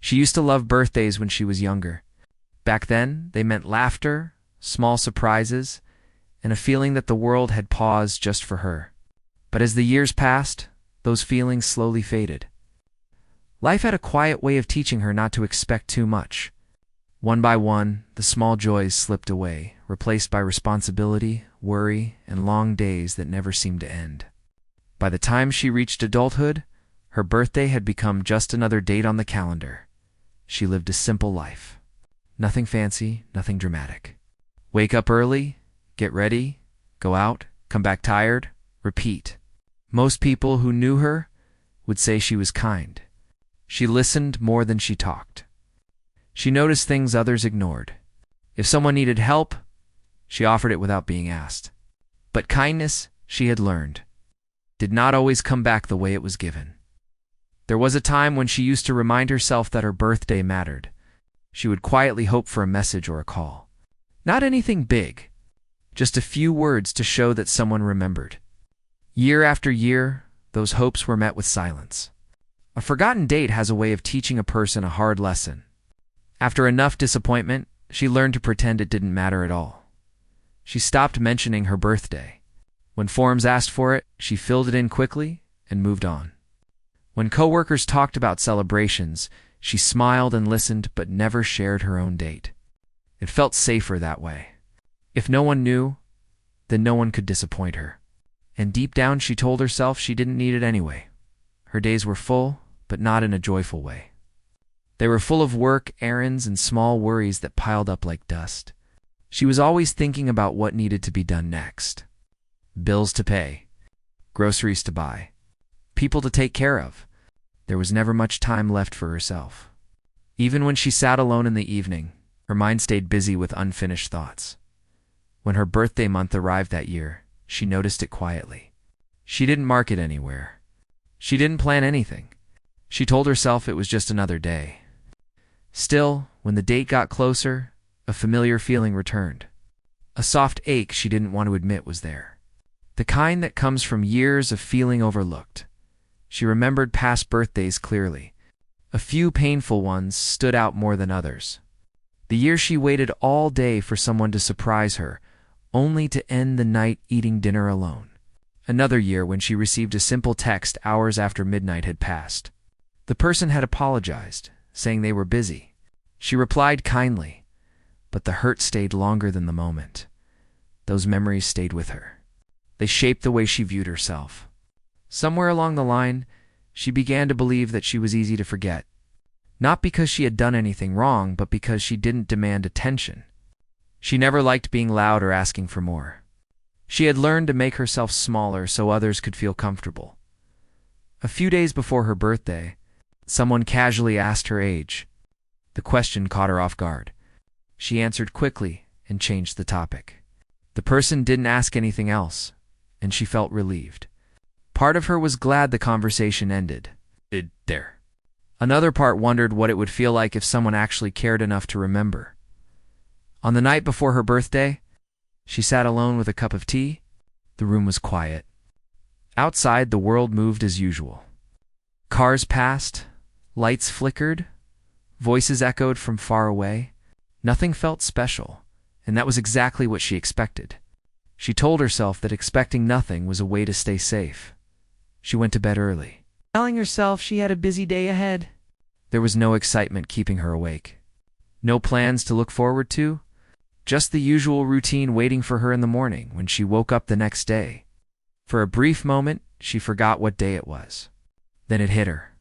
She used to love birthdays when she was younger. Back then, they meant laughter, small surprises, and a feeling that the world had paused just for her. But as the years passed, those feelings slowly faded. Life had a quiet way of teaching her not to expect too much. One by one, the small joys slipped away, replaced by responsibility, worry, and long days that never seemed to end. By the time she reached adulthood, her birthday had become just another date on the calendar. She lived a simple life. Nothing fancy, nothing dramatic. Wake up early, get ready, go out, come back tired, repeat. Most people who knew her would say she was kind. She listened more than she talked. She noticed things others ignored. If someone needed help, she offered it without being asked. But kindness, she had learned, did not always come back the way it was given. There was a time when she used to remind herself that her birthday mattered. She would quietly hope for a message or a call. Not anything big, just a few words to show that someone remembered. Year after year, those hopes were met with silence. A forgotten date has a way of teaching a person a hard lesson. After enough disappointment, she learned to pretend it didn't matter at all. She stopped mentioning her birthday. When forums asked for it, she filled it in quickly and moved on. When coworkers talked about celebrations, she smiled and listened but never shared her own date. It felt safer that way. If no one knew, then no one could disappoint her. And deep down she told herself she didn't need it anyway. Her days were full, but not in a joyful way. They were full of work, errands, and small worries that piled up like dust. She was always thinking about what needed to be done next. Bills to pay, groceries to buy, people to take care of. There was never much time left for herself. Even when she sat alone in the evening, her mind stayed busy with unfinished thoughts. When her birthday month arrived that year, she noticed it quietly. She didn't mark it anywhere. She didn't plan anything. She told herself it was just another day. Still, when the date got closer, a familiar feeling returned. A soft ache she didn't want to admit was there. The kind that comes from years of feeling overlooked. She remembered past birthdays clearly. A few painful ones stood out more than others. The year she waited all day for someone to surprise her, only to end the night eating dinner alone. Another year when she received a simple text hours after midnight had passed. The person had apologized, saying they were busy. She replied kindly, but the hurt stayed longer than the moment. Those memories stayed with her. They shaped the way she viewed herself. Somewhere along the line, she began to believe that she was easy to forget. Not because she had done anything wrong, but because she didn't demand attention. She never liked being loud or asking for more. She had learned to make herself smaller so others could feel comfortable. A few days before her birthday, someone casually asked her age. The question caught her off guard. She answered quickly and changed the topic. The person didn't ask anything else, and she felt relieved. Part of her was glad the conversation ended. There. Another part wondered what it would feel like if someone actually cared enough to remember. On the night before her birthday, she sat alone with a cup of tea. The room was quiet. Outside, the world moved as usual. Cars passed, lights flickered, voices echoed from far away. Nothing felt special, and that was exactly what she expected. She told herself that expecting nothing was a way to stay safe. She went to bed early, telling herself she had a busy day ahead. There was no excitement keeping her awake. No plans to look forward to. Just the usual routine waiting for her in the morning when she woke up the next day. For a brief moment, she forgot what day it was. Then it hit her.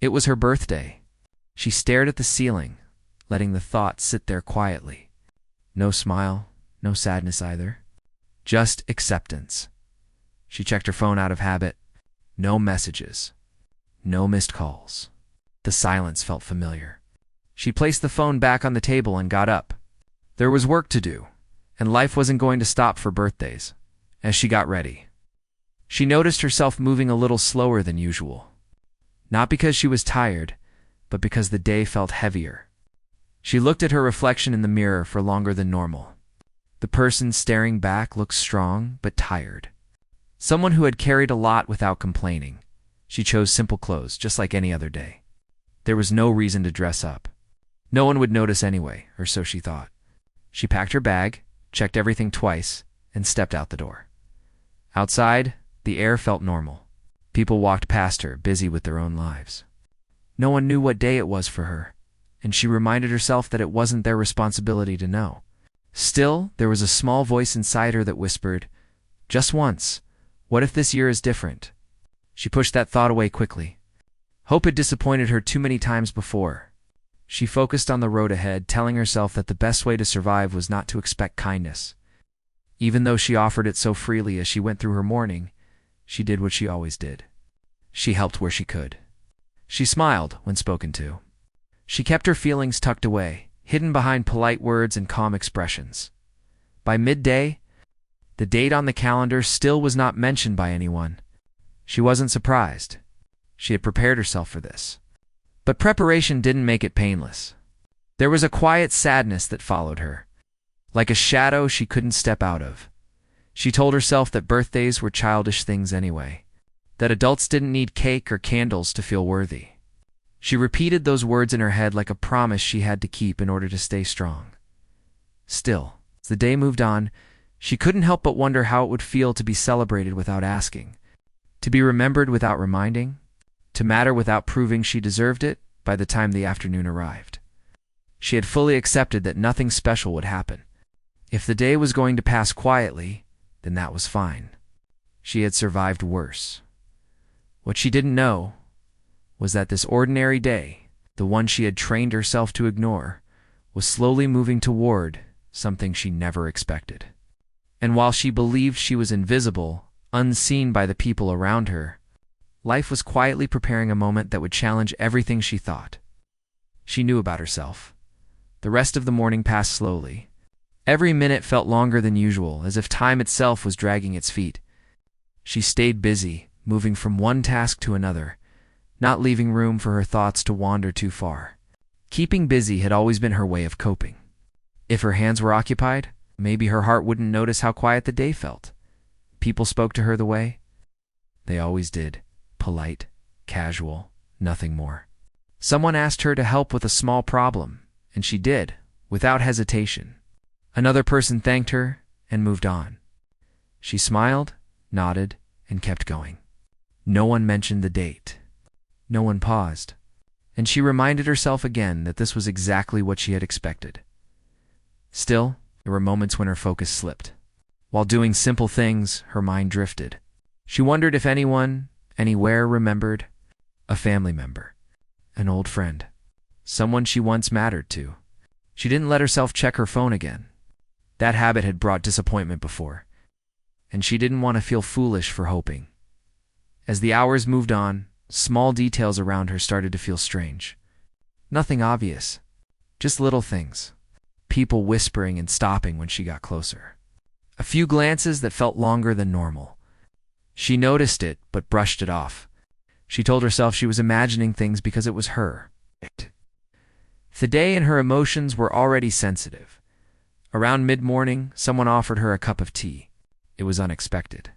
It was her birthday. She stared at the ceiling, letting the thought sit there quietly. No smile, no sadness either. Just acceptance. She checked her phone out of habit. No messages. No missed calls. The silence felt familiar. She placed the phone back on the table and got up. There was work to do, and life wasn't going to stop for birthdays. As she got ready, she noticed herself moving a little slower than usual. Not because she was tired, but because the day felt heavier. She looked at her reflection in the mirror for longer than normal. The person staring back looked strong but tired. Someone who had carried a lot without complaining. She chose simple clothes, just like any other day. There was no reason to dress up. No one would notice anyway, or so she thought. She packed her bag, checked everything twice, and stepped out the door. Outside, the air felt normal. People walked past her, busy with their own lives. No one knew what day it was for her, and she reminded herself that it wasn't their responsibility to know. Still, there was a small voice inside her that whispered, "Just once, what if this year is different?" She pushed that thought away quickly. Hope had disappointed her too many times before. She focused on the road ahead, telling herself that the best way to survive was not to expect kindness. Even though she offered it so freely as she went through her morning, she did what she always did. She helped where she could. She smiled when spoken to. She kept her feelings tucked away, hidden behind polite words and calm expressions. By midday, the date on the calendar still was not mentioned by anyone. She wasn't surprised. She had prepared herself for this. But preparation didn't make it painless. There was a quiet sadness that followed her, like a shadow she couldn't step out of. She told herself that birthdays were childish things anyway, that adults didn't need cake or candles to feel worthy. She repeated those words in her head like a promise she had to keep in order to stay strong. Still, as the day moved on, she couldn't help but wonder how it would feel to be celebrated without asking, to be remembered without reminding, to matter without proving she deserved it by the time the afternoon arrived. She had fully accepted that nothing special would happen. If the day was going to pass quietly, then that was fine. She had survived worse. What she didn't know was that this ordinary day, the one she had trained herself to ignore, was slowly moving toward something she never expected. And while she believed she was invisible, unseen by the people around her, life was quietly preparing a moment that would challenge everything she thought. She knew about herself. The rest of the morning passed slowly. Every minute felt longer than usual, as if time itself was dragging its feet. She stayed busy, moving from one task to another, not leaving room for her thoughts to wander too far. Keeping busy had always been her way of coping. If her hands were occupied, maybe her heart wouldn't notice how quiet the day felt. People spoke to her the way they always did, polite, casual, nothing more. Someone asked her to help with a small problem, and she did, without hesitation. Another person thanked her and moved on. She smiled, nodded, and kept going. No one mentioned the date. No one paused. And she reminded herself again that this was exactly what she had expected. Still, there were moments when her focus slipped. While doing simple things, her mind drifted. She wondered if anyone, anywhere remembered a family member, an old friend, someone she once mattered to. She didn't let herself check her phone again. That habit had brought disappointment before, and she didn't want to feel foolish for hoping. As the hours moved on, small details around her started to feel strange. Nothing obvious, just little things. People whispering and stopping when she got closer. A few glances that felt longer than normal. She noticed it, but brushed it off. She told herself she was imagining things because it was her. Thaddeus and her emotions were already sensitive. Around mid-morning, someone offered her a cup of tea. It was unexpected.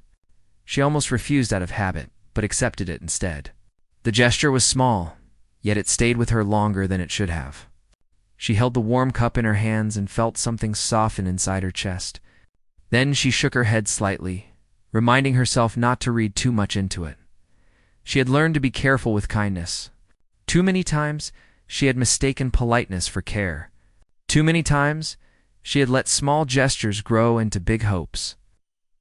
She almost refused out of habit, but accepted it instead. The gesture was small, yet it stayed with her longer than it should have. She held the warm cup in her hands and felt something soften inside her chest. Then she shook her head slightly, reminding herself not to read too much into it. She had learned to be careful with kindness. Too many times, she had mistaken politeness for care. Too many times, she had let small gestures grow into big hopes,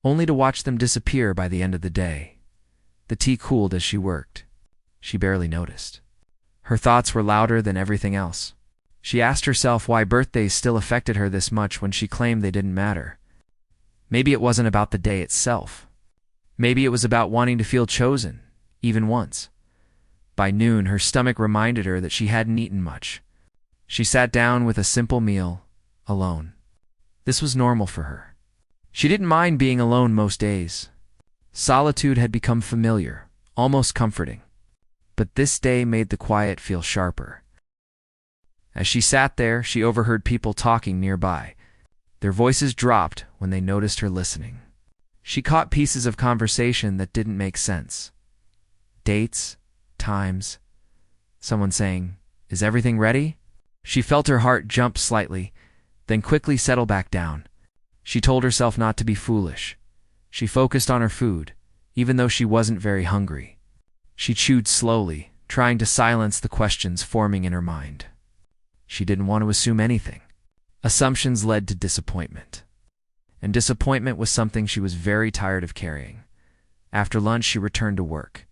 only to watch them disappear by the end of the day. The tea cooled as she worked. She barely noticed. Her thoughts were louder than everything else. She asked herself why birthdays still affected her this much when she claimed they didn't matter. Maybe it wasn't about the day itself. Maybe it was about wanting to feel chosen, even once. By noon, her stomach reminded her that she hadn't eaten much. She sat down with a simple meal, alone. This was normal for her. She didn't mind being alone most days. Solitude had become familiar, almost comforting. But this day made the quiet feel sharper. As she sat there, she overheard people talking nearby. Their voices dropped when they noticed her listening. She caught pieces of conversation that didn't make sense. Dates, times, someone saying, Is everything ready? She felt her heart jump slightly, then quickly settle back down. She told herself not to be foolish. She focused on her food, even though she wasn't very hungry. She chewed slowly, trying to silence the questions forming in her mind. She didn't want to assume anything. Assumptions led to disappointment. And disappointment was something she was very tired of carrying. After lunch, she returned to work.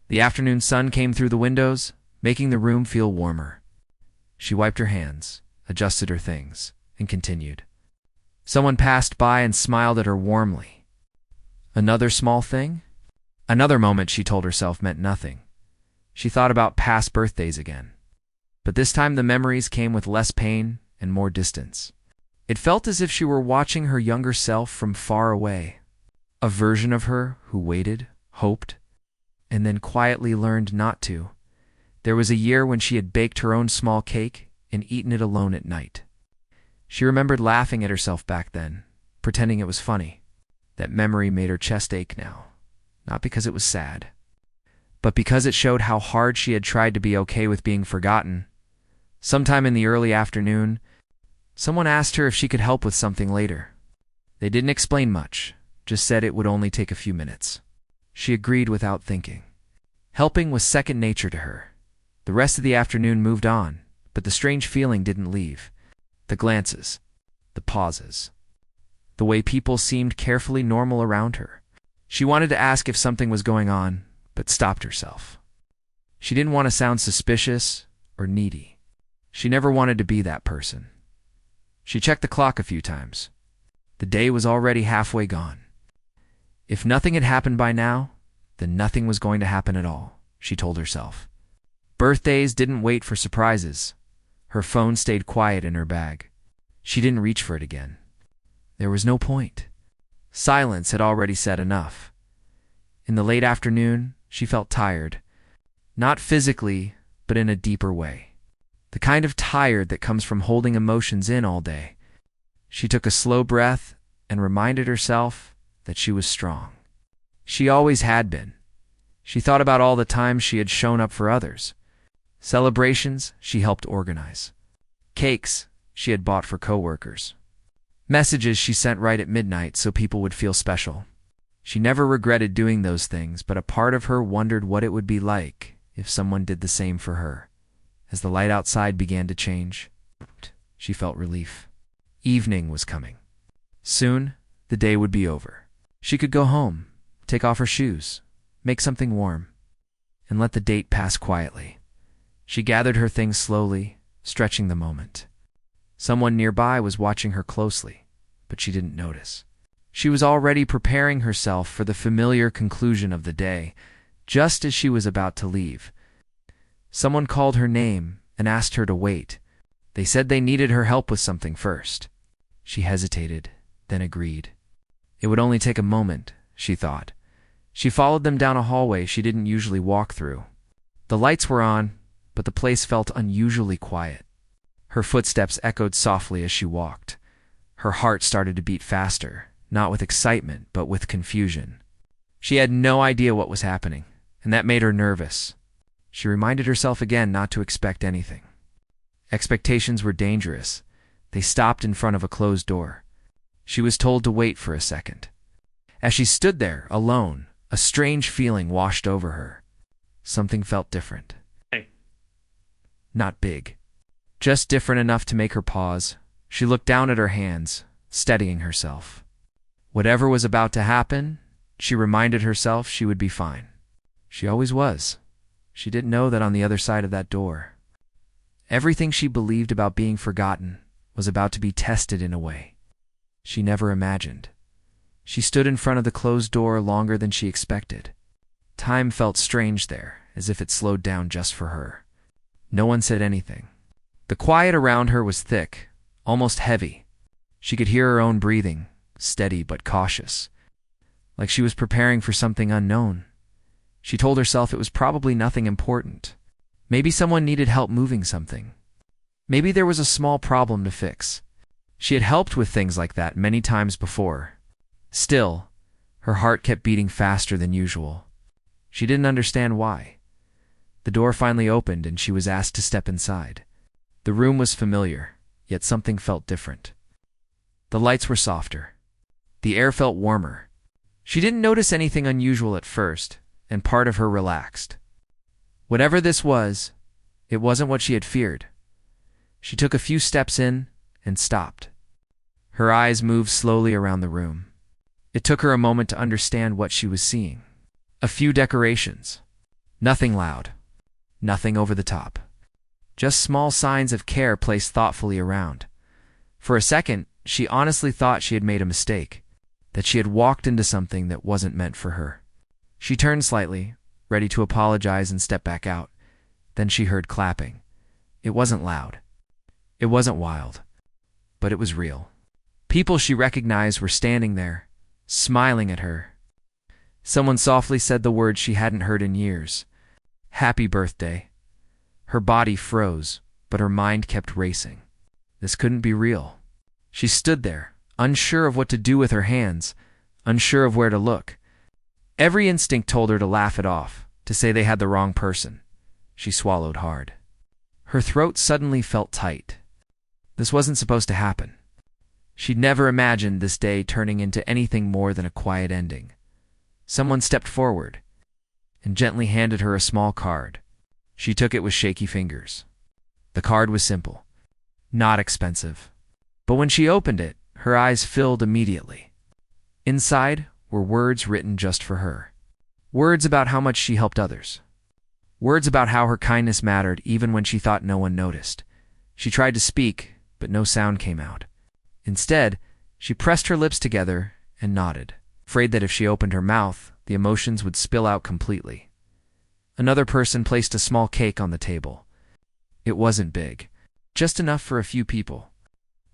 The afternoon sun came through the windows, making the room feel warmer. She wiped her hands, adjusted her things, and continued. Someone passed by and smiled at her warmly. Another small thing? Another moment, she told herself, meant nothing. She thought about past birthdays again. But this time the memories came with less pain and more distance. It felt as if she were watching her younger self from far away. A version of her who waited, hoped, and then quietly learned not to. There was a year when she had baked her own small cake and eaten it alone at night. She remembered laughing at herself back then, pretending it was funny. That memory made her chest ache now, not because it was sad, but because it showed how hard she had tried to be okay with being forgotten. Sometime in the early afternoon, someone asked her if she could help with something later. They didn't explain much, just said it would only take a few minutes. She agreed without thinking. Helping was second nature to her. The rest of the afternoon moved on, but the strange feeling didn't leave. The glances, the pauses, the way people seemed carefully normal around her. She wanted to ask if something was going on, but stopped herself. She didn't want to sound suspicious or needy. She never wanted to be that person. She checked the clock a few times. The day was already halfway gone. If nothing had happened by now, then nothing was going to happen at all, she told herself. Birthdays didn't wait for surprises. Her phone stayed quiet in her bag. She didn't reach for it again. There was no point. Silence had already said enough. In the late afternoon, she felt tired. Not physically, but in a deeper way. The kind of tired that comes from holding emotions in all day. She took a slow breath and reminded herself that she was strong. She always had been. She thought about all the times she had shown up for others. Celebrations she helped organize. Cakes she had bought for coworkers. Messages she sent right at midnight so people would feel special. She never regretted doing those things, but a part of her wondered what it would be like if someone did the same for her. As the light outside began to change, she felt relief. Evening was coming. Soon, the day would be over. She could go home, take off her shoes, make something warm, and let the date pass quietly. She gathered her things slowly, stretching the moment. Someone nearby was watching her closely, but she didn't notice. She was already preparing herself for the familiar conclusion of the day, just as she was about to leave. Someone called her name and asked her to wait. They said they needed her help with something first. She hesitated, then agreed. It would only take a moment, she thought. She followed them down a hallway she didn't usually walk through. The lights were on, but the place felt unusually quiet. Her footsteps echoed softly as she walked. Her heart started to beat faster, not with excitement, but with confusion. She had no idea what was happening, and that made her nervous. She reminded herself again not to expect anything. Expectations were dangerous. They stopped in front of a closed door. She was told to wait for a second. As she stood there, alone, a strange feeling washed over her. Something felt different. Not big. Just different enough to make her pause. She looked down at her hands, steadying herself. Whatever was about to happen, she reminded herself she would be fine. She always was. She didn't know that on the other side of that door, everything she believed about being forgotten was about to be tested in a way she never imagined. She stood in front of the closed door longer than she expected. Time felt strange there, as if it slowed down just for her. No one said anything. The quiet around her was thick, almost heavy. She could hear her own breathing, steady but cautious, like she was preparing for something unknown. She told herself it was probably nothing important. Maybe someone needed help moving something. Maybe there was a small problem to fix. She had helped with things like that many times before. Still, her heart kept beating faster than usual. She didn't understand why. The door finally opened and she was asked to step inside. The room was familiar, yet something felt different. The lights were softer. The air felt warmer. She didn't notice anything unusual at first, and part of her relaxed. Whatever this was, it wasn't what she had feared. She took a few steps in and stopped. Her eyes moved slowly around the room. It took her a moment to understand what she was seeing. A few decorations. Nothing loud. Nothing over the top. Just small signs of care placed thoughtfully around. For a second, she honestly thought she had made a mistake, that she had walked into something that wasn't meant for her. She turned slightly, ready to apologize and step back out. Then she heard clapping. It wasn't loud. It wasn't wild. But it was real. People she recognized were standing there, smiling at her. Someone softly said the words she hadn't heard in years. "Happy birthday." Her body froze, but her mind kept racing. This couldn't be real. She stood there, unsure of what to do with her hands, unsure of where to look. Every instinct told her to laugh it off, to say they had the wrong person. She swallowed hard. Her throat suddenly felt tight. This wasn't supposed to happen. She'd never imagined this day turning into anything more than a quiet ending. Someone stepped forward and gently handed her a small card. She took it with shaky fingers. The card was simple, not expensive. But when she opened it, her eyes filled immediately. Inside were words written just for her. Words about how much she helped others. Words about how her kindness mattered even when she thought no one noticed. She tried to speak, but no sound came out. Instead, she pressed her lips together and nodded, afraid that if she opened her mouth, the emotions would spill out completely. Another person placed a small cake on the table. It wasn't big, just enough for a few people.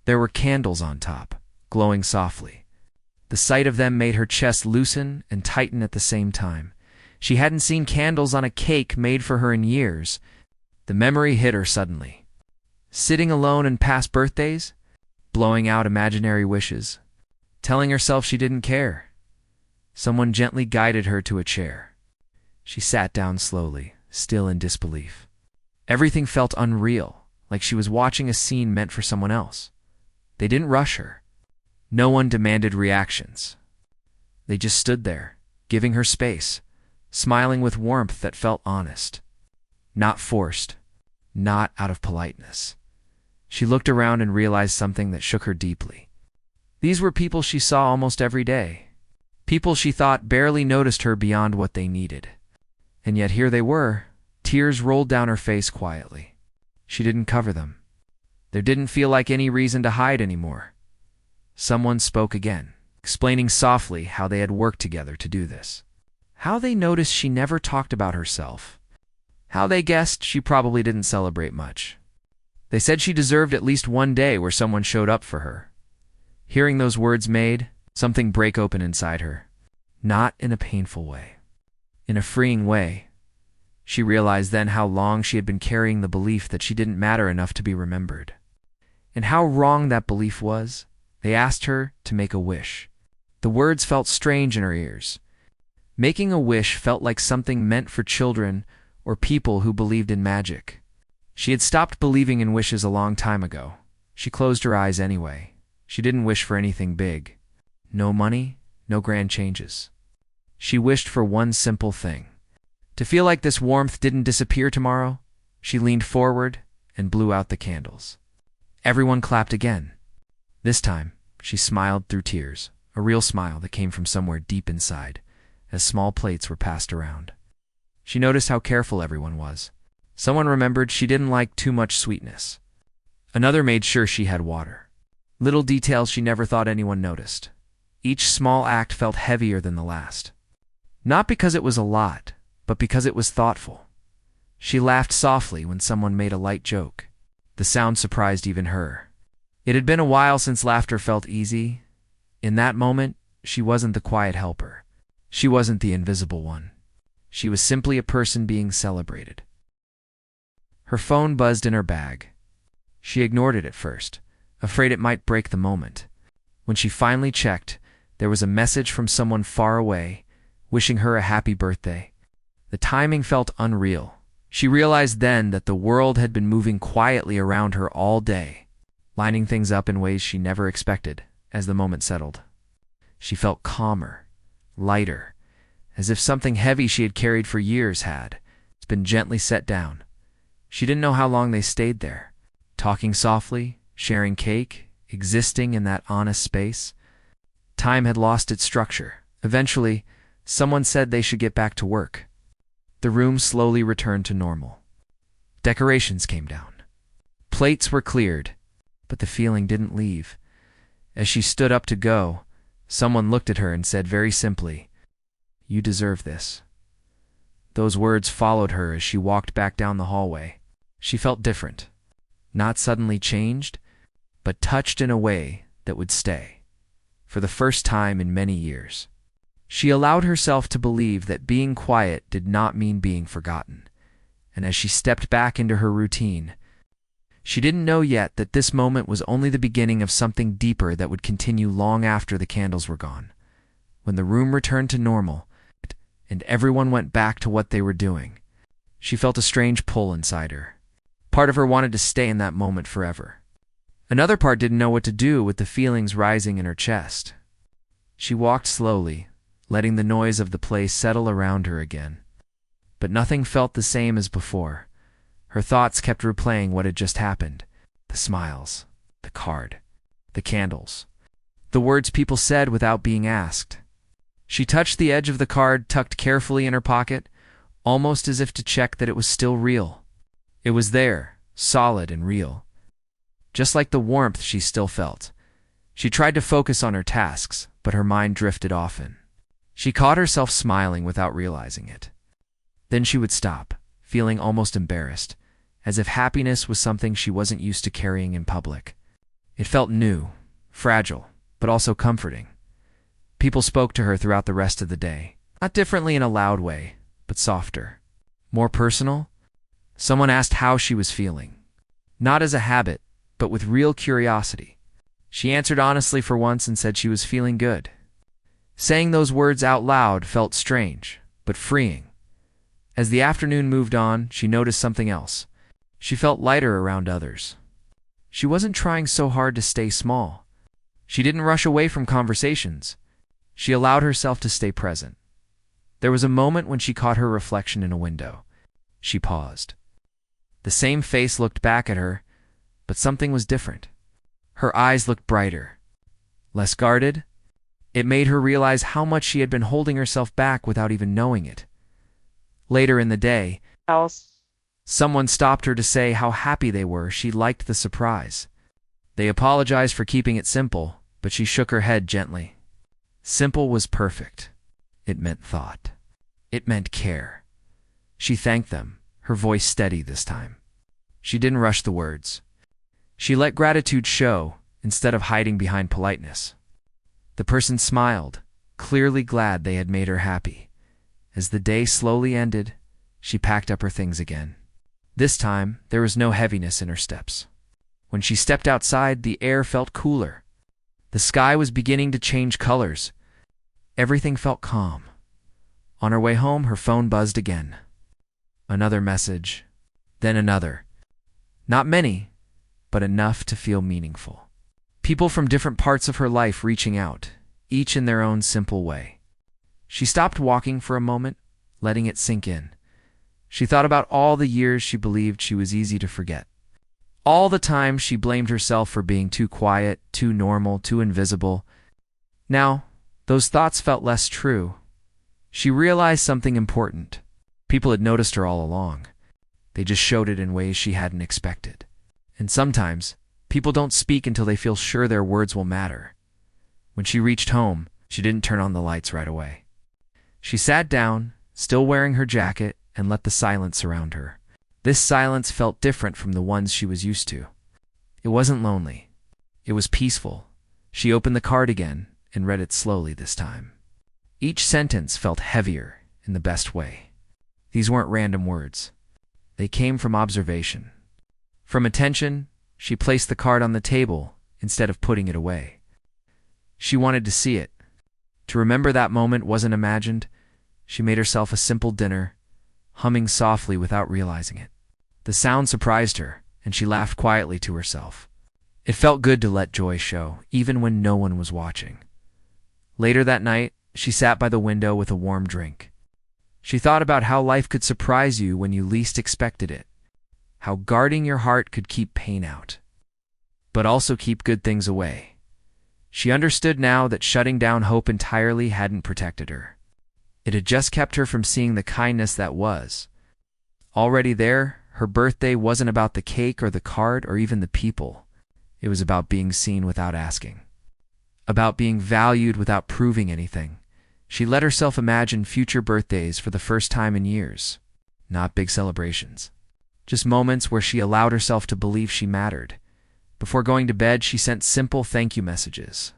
There were candles on top, glowing softly. The sight of them made her chest loosen and tighten at the same time. She hadn't seen candles on a cake made for her in years. The memory hit her suddenly. Sitting alone in past birthdays, blowing out imaginary wishes, telling herself she didn't care. Someone gently guided her to a chair. She sat down slowly, still in disbelief. Everything felt unreal, like she was watching a scene meant for someone else. They didn't rush her. No one demanded reactions. They just stood there, giving her space, smiling with warmth that felt honest. Not forced, not out of politeness. She looked around and realized something that shook her deeply. These were people she saw almost every day. People she thought barely noticed her beyond what they needed. And yet here they were. Tears rolled down her face quietly. She didn't cover them. There didn't feel like any reason to hide anymore. Someone spoke again, explaining softly how they had worked together to do this. How they noticed she never talked about herself. How they guessed she probably didn't celebrate much. They said she deserved at least one day where someone showed up for her. Hearing those words made something break open inside her. Not in a painful way. In a freeing way. She realized then how long she had been carrying the belief that she didn't matter enough to be remembered. And how wrong that belief was. They asked her to make a wish. The words felt strange in her ears. Making a wish felt like something meant for children or people who believed in magic. She had stopped believing in wishes a long time ago. She closed her eyes anyway. She didn't wish for anything big. No money, no grand changes. She wished for one simple thing. To feel like this warmth didn't disappear tomorrow. She leaned forward and blew out the candles. Everyone clapped again. This time, she smiled through tears, a real smile that came from somewhere deep inside, as small plates were passed around. She noticed how careful everyone was. Someone remembered she didn't like too much sweetness. Another made sure she had water. Little details she never thought anyone noticed. Each small act felt heavier than the last. Not because it was a lot, but because it was thoughtful. She laughed softly when someone made a light joke. The sound surprised even her. It had been a while since laughter felt easy. In that moment, she wasn't the quiet helper. She wasn't the invisible one. She was simply a person being celebrated. Her phone buzzed in her bag. She ignored it at first, afraid it might break the moment. When she finally checked, there was a message from someone far away, wishing her a happy birthday. The timing felt unreal. She realized then that the world had been moving quietly around her all day, lining things up in ways she never expected. As the moment settled, she felt calmer, lighter, as if something heavy she had carried for years had been gently set down. She didn't know how long they stayed there, talking softly, sharing cake, existing in that honest space. Time had lost its structure. Eventually, someone said they should get back to work. The room slowly returned to normal. Decorations came down. Plates were cleared, but the feeling didn't leave. As she stood up to go, someone looked at her and said very simply, "You deserve this." Those words followed her as she walked back down the hallway. She felt different. Not suddenly changed, but touched in a way that would stay. For the first time in many years, she allowed herself to believe that being quiet did not mean being forgotten. And as she stepped back into her routine, she didn't know yet that this moment was only the beginning of something deeper that would continue long after the candles were gone. When the room returned to normal, and everyone went back to what they were doing, she felt a strange pull inside her. Part of her wanted to stay in that moment forever. Another part didn't know what to do with the feelings rising in her chest. She walked slowly, letting the noise of the place settle around her again. But nothing felt the same as before. Her thoughts kept replaying what had just happened. The smiles, the card, the candles, the words people said without being asked. She touched the edge of the card tucked carefully in her pocket, almost as if to check that it was still real. It was there, solid and real. Just like the warmth she still felt. She tried to focus on her tasks, but her mind drifted often. She caught herself smiling without realizing it. Then she would stop, feeling almost embarrassed, as if happiness was something she wasn't used to carrying in public. It felt new, fragile, but also comforting. People spoke to her throughout the rest of the day, not differently in a loud way, but softer. More personal. Someone asked how she was feeling, not as a habit, but with real curiosity. She answered honestly for once and said she was feeling good. Saying those words out loud felt strange, but freeing. As the afternoon moved on, she noticed something else. She felt lighter around others. She wasn't trying so hard to stay small. She didn't rush away from conversations. She allowed herself to stay present. There was a moment when she caught her reflection in a window. She paused. The same face looked back at her, but something was different. Her eyes looked brighter, less guarded. It made her realize how much she had been holding herself back without even knowing it. Later in the day, someone stopped her to say how happy they were. She liked the surprise. They apologized for keeping it simple, but she shook her head gently. Simple was perfect. It meant thought. It meant care. She thanked them, her voice steady this time. She didn't rush the words. She let gratitude show instead of hiding behind politeness. The person smiled, clearly glad they had made her happy. As the day slowly ended, she packed up her things again. This time, there was no heaviness in her steps. When she stepped outside, the air felt cooler. The sky was beginning to change colors. Everything felt calm. On her way home, her phone buzzed again. Another message, then another. Not many, but enough to feel meaningful. People from different parts of her life reaching out, each in their own simple way. She stopped walking for a moment, letting it sink in. She thought about all the years she believed she was easy to forget. All the time she blamed herself for being too quiet, too normal, too invisible. Now, those thoughts felt less true. She realized something important. People had noticed her all along. They just showed it in ways she hadn't expected. And sometimes, people don't speak until they feel sure their words will matter. When she reached home, she didn't turn on the lights right away. She sat down, still wearing her jacket, and let the silence surround her. This silence felt different from the ones she was used to. It wasn't lonely. It was peaceful. She opened the card again and read it slowly this time. Each sentence felt heavier in the best way. These weren't random words. They came from observation. From attention, she placed the card on the table instead of putting it away. She wanted to see it. To remember that moment wasn't imagined. She made herself a simple dinner, humming softly without realizing it. The sound surprised her, and she laughed quietly to herself. It felt good to let joy show, even when no one was watching. Later that night, she sat by the window with a warm drink. She thought about how life could surprise you when you least expected it, how guarding your heart could keep pain out, but also keep good things away. She understood now that shutting down hope entirely hadn't protected her. It had just kept her from seeing the kindness that was. Already there, her birthday wasn't about the cake or the card or even the people. It was about being seen without asking, about being valued without proving anything. She let herself imagine future birthdays for the first time in years. Not big celebrations, just moments where she allowed herself to believe she mattered. Before going to bed, she sent simple thank you messages.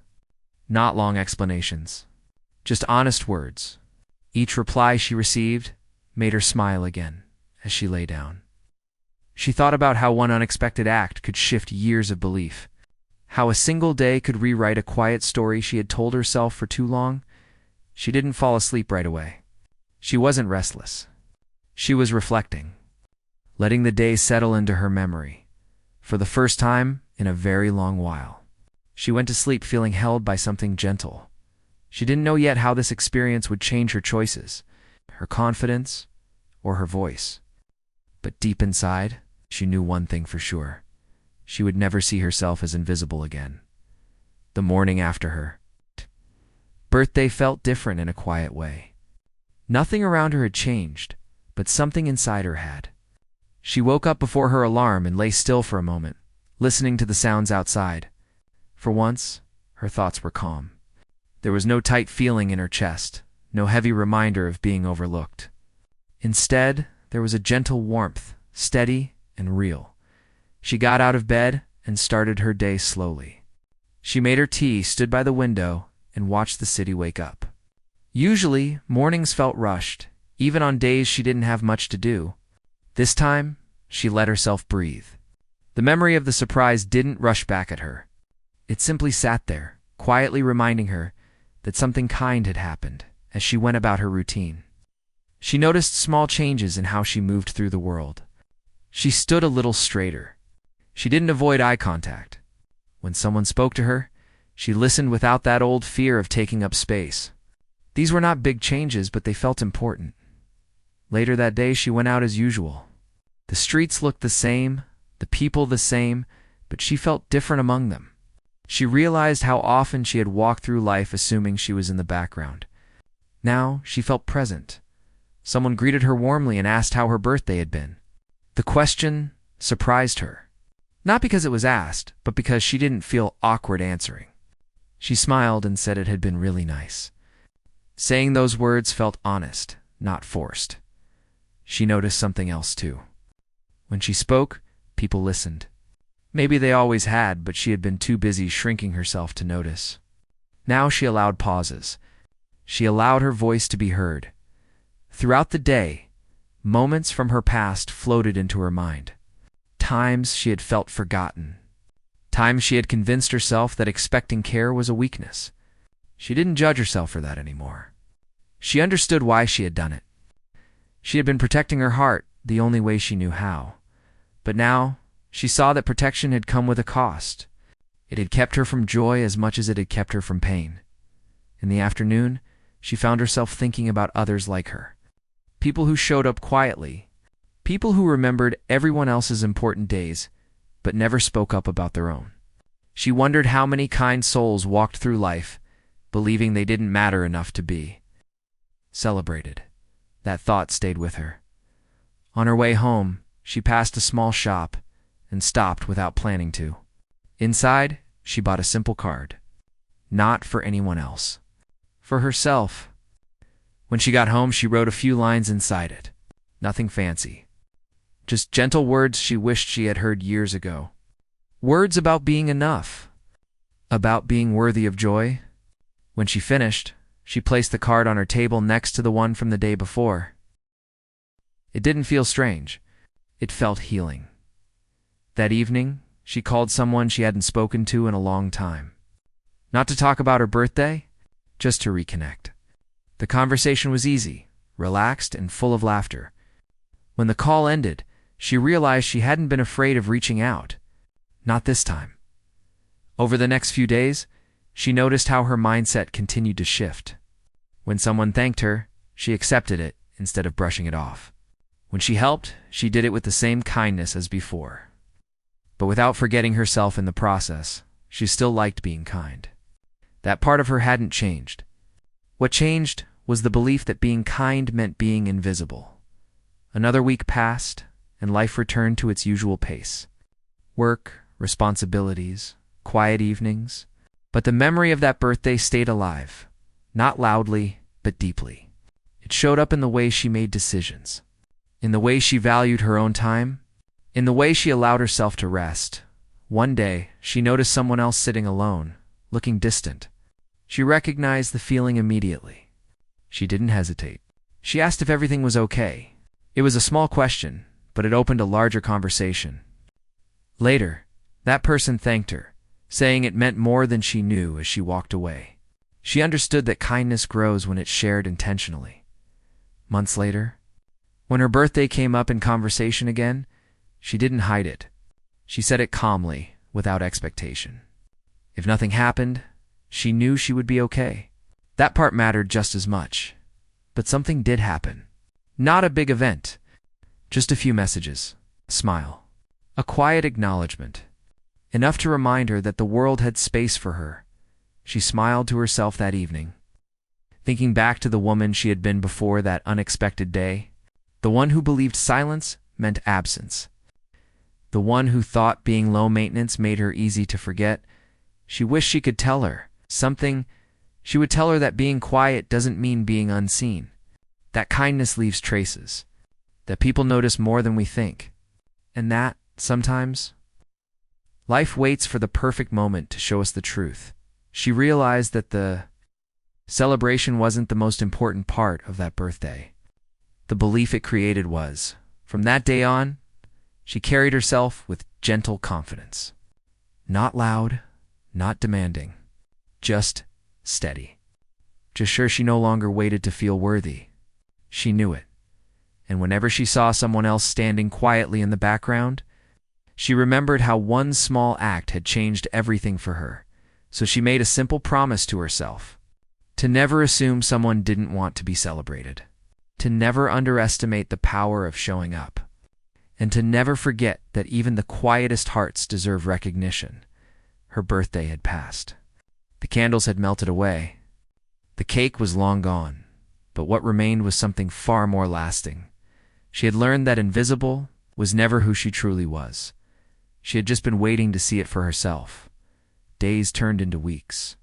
Not long explanations, just honest words. Each reply she received made her smile again as she lay down. She thought about how one unexpected act could shift years of belief, how a single day could rewrite a quiet story she had told herself for too long. She didn't fall asleep right away. She wasn't restless. She was reflecting, letting the day settle into her memory. For the first time in a very long while, she went to sleep feeling held by something gentle. She didn't know yet how this experience would change her choices, her confidence, or her voice. But deep inside, she knew one thing for sure. She would never see herself as invisible again. The morning after her birthday felt different in a quiet way. Nothing around her had changed, but something inside her had. She woke up before her alarm and lay still for a moment, listening to the sounds outside. For once, her thoughts were calm. There was no tight feeling in her chest, no heavy reminder of being overlooked. Instead, there was a gentle warmth, steady and real. She got out of bed and started her day slowly. She made her tea, stood by the window, and watched the city wake up. Usually, mornings felt rushed, even on days she didn't have much to do. This time, she let herself breathe. The memory of the surprise didn't rush back at her. It simply sat there, quietly reminding her that something kind had happened as she went about her routine. She noticed small changes in how she moved through the world. She stood a little straighter. She didn't avoid eye contact. When someone spoke to her, she listened without that old fear of taking up space. These were not big changes, but they felt important. Later that day, she went out as usual. The streets looked the same, the people the same, but she felt different among them. She realized how often she had walked through life assuming she was in the background. Now she felt present. Someone greeted her warmly and asked how her birthday had been. The question surprised her, not because it was asked, but because she didn't feel awkward answering. She smiled and said it had been really nice. Saying those words felt honest, not forced. She noticed something else too. When she spoke, people listened. Maybe they always had, but she had been too busy shrinking herself to notice. Now she allowed pauses. She allowed her voice to be heard. Throughout the day, moments from her past floated into her mind. Times she had felt forgotten. Times she had convinced herself that expecting care was a weakness. She didn't judge herself for that anymore. She understood why she had done it. She had been protecting her heart the only way she knew how. But now, she saw that protection had come with a cost. It had kept her from joy as much as it had kept her from pain. In the afternoon, she found herself thinking about others like her. People who showed up quietly. People who remembered everyone else's important days, but never spoke up about their own. She wondered how many kind souls walked through life, believing they didn't matter enough to be celebrated. That thought stayed with her. On her way home, she passed a small shop and stopped without planning to. Inside, she bought a simple card. Not for anyone else. For herself. When she got home, she wrote a few lines inside it. Nothing fancy. Just gentle words she wished she had heard years ago. Words about being enough. About being worthy of joy. When she finished, she placed the card on her table next to the one from the day before. It didn't feel strange. It felt healing. That evening, she called someone she hadn't spoken to in a long time. Not to talk about her birthday, just to reconnect. The conversation was easy, relaxed, and full of laughter. When the call ended, she realized she hadn't been afraid of reaching out. Not this time. Over the next few days, she noticed how her mindset continued to shift. When someone thanked her, she accepted it instead of brushing it off. When she helped, she did it with the same kindness as before. But without forgetting herself in the process, she still liked being kind. That part of her hadn't changed. What changed was the belief that being kind meant being invisible. Another week passed, and life returned to its usual pace. Work, responsibilities, quiet evenings. But the memory of that birthday stayed alive, not loudly, but deeply. It showed up in the way she made decisions, in the way she valued her own time, in the way she allowed herself to rest. One day, she noticed someone else sitting alone, looking distant. She recognized the feeling immediately. She didn't hesitate. She asked if everything was okay. It was a small question, but it opened a larger conversation. Later, that person thanked her, saying it meant more than she knew as she walked away. She understood that kindness grows when it's shared intentionally. Months later, when her birthday came up in conversation again, she didn't hide it. She said it calmly, without expectation. If nothing happened, she knew she would be okay. That part mattered just as much. But something did happen. Not a big event. Just a few messages, a smile, a quiet acknowledgement. Enough to remind her that the world had space for her. She smiled to herself that evening, thinking back to the woman she had been before that unexpected day, the one who believed silence meant absence, the one who thought being low maintenance made her easy to forget. She wished she could tell her something. She would tell her that being quiet doesn't mean being unseen, that kindness leaves traces, that people notice more than we think, and that, sometimes, life waits for the perfect moment to show us the truth. She realized that the celebration wasn't the most important part of that birthday. The belief it created was. From that day on, she carried herself with gentle confidence. Not loud, not demanding, just steady. Just sure she no longer waited to feel worthy. She knew it. And whenever she saw someone else standing quietly in the background, she remembered how one small act had changed everything for her. So she made a simple promise to herself: to never assume someone didn't want to be celebrated, to never underestimate the power of showing up, and to never forget that even the quietest hearts deserve recognition. Her birthday had passed. The candles had melted away. The cake was long gone, but what remained was something far more lasting. She had learned that invisible was never who she truly was. She had just been waiting to see it for herself. Days turned into weeks,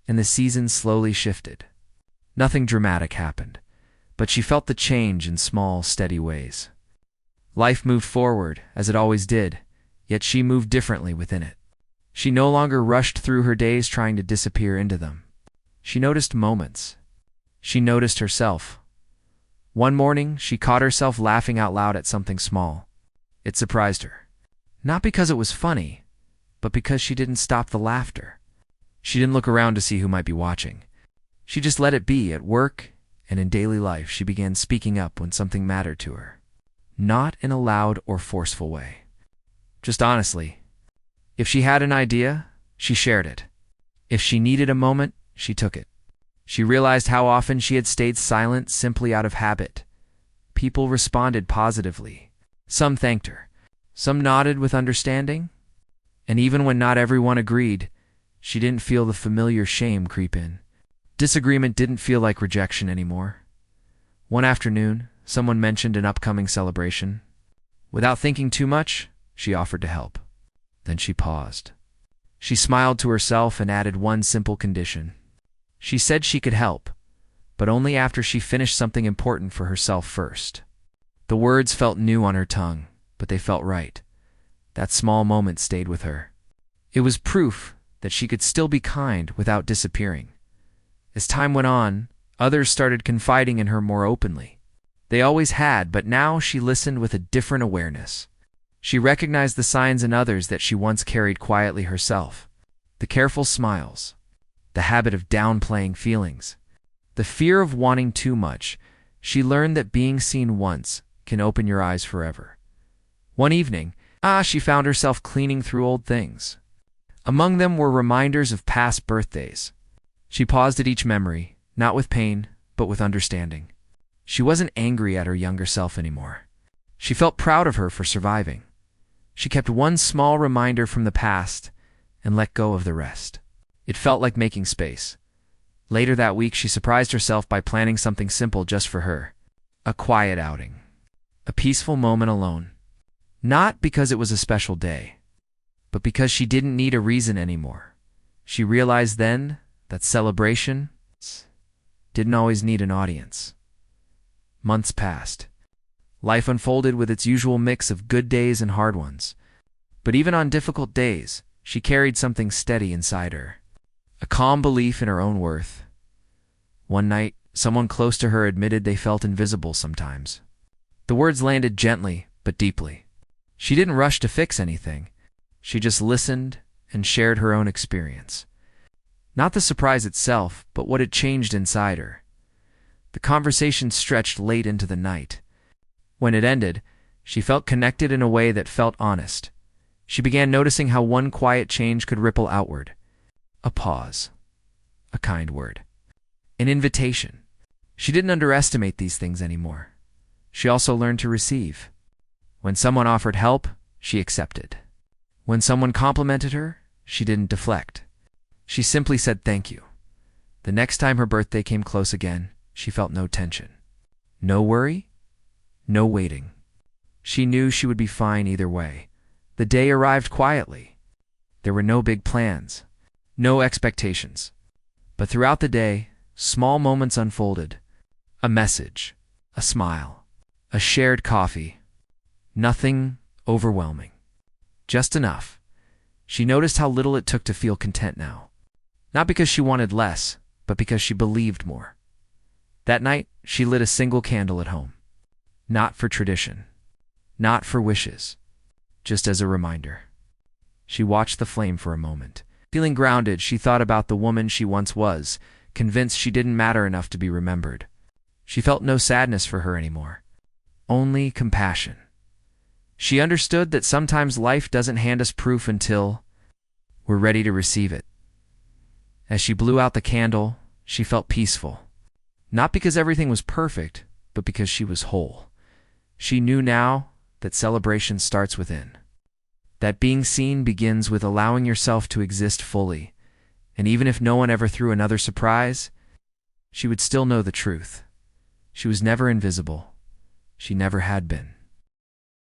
and the seasons slowly shifted. Nothing dramatic happened, but she felt the change in small, steady ways. Life moved forward, as it always did, yet she moved differently within it. She no longer rushed through her days trying to disappear into them. She noticed moments. She noticed herself. One morning, she caught herself laughing out loud at something small. It surprised her. Not because it was funny, but because she didn't stop the laughter. She didn't look around to see who might be watching. She just let it be. At work and in daily life, she began speaking up when something mattered to her. Not in a loud or forceful way. Just honestly. If she had an idea, she shared it. If she needed a moment, she took it. She realized how often she had stayed silent simply out of habit. People responded positively. Some thanked her. Some nodded with understanding. And even when not everyone agreed, she didn't feel the familiar shame creep in. Disagreement didn't feel like rejection anymore. One afternoon, someone mentioned an upcoming celebration. Without thinking too much, she offered to help. Then she paused. She smiled to herself and added one simple condition. She said she could help, but only after she finished something important for herself first. The words felt new on her tongue, but they felt right. That small moment stayed with her. It was proof that she could still be kind without disappearing. As time went on, others started confiding in her more openly. They always had, but now she listened with a different awareness. She recognized the signs in others that she once carried quietly herself. The careful smiles, the habit of downplaying feelings, the fear of wanting too much. She learned that being seen once can open your eyes forever. One evening, she found herself cleaning through old things. Among them were reminders of past birthdays. She paused at each memory, not with pain, but with understanding. She wasn't angry at her younger self anymore. She felt proud of her for surviving. She kept one small reminder from the past and let go of the rest. It felt like making space. Later that week, she surprised herself by planning something simple just for her. A quiet outing. A peaceful moment alone. Not because it was a special day, but because she didn't need a reason anymore. She realized then that celebration didn't always need an audience. Months passed. Life unfolded with its usual mix of good days and hard ones. But even on difficult days, she carried something steady inside her. A calm belief in her own worth. One night, someone close to her admitted they felt invisible sometimes. The words landed gently, but deeply. She didn't rush to fix anything. She just listened and shared her own experience. Not the surprise itself, but what had changed inside her. The conversation stretched late into the night. When it ended, she felt connected in a way that felt honest. She began noticing how one quiet change could ripple outward. A pause. A kind word. An invitation. She didn't underestimate these things anymore. She also learned to receive. When someone offered help, she accepted. When someone complimented her, she didn't deflect. She simply said thank you. The next time her birthday came close again, she felt no tension. No worry, no waiting. She knew she would be fine either way. The day arrived quietly. There were no big plans, no expectations. But throughout the day, small moments unfolded. A message, a smile, a shared coffee. Nothing overwhelming. Just enough. She noticed how little it took to feel content now. Not because she wanted less, but because she believed more. That night, she lit a single candle at home. Not for tradition. Not for wishes. Just as a reminder. She watched the flame for a moment. Feeling grounded, she thought about the woman she once was, convinced she didn't matter enough to be remembered. She felt no sadness for her anymore. Only compassion. She understood that sometimes life doesn't hand us proof until we're ready to receive it. As she blew out the candle, she felt peaceful. Not because everything was perfect, but because she was whole. She knew now that celebration starts within. That being seen begins with allowing yourself to exist fully. And even if no one ever threw another surprise, she would still know the truth. She was never invisible. She never had been.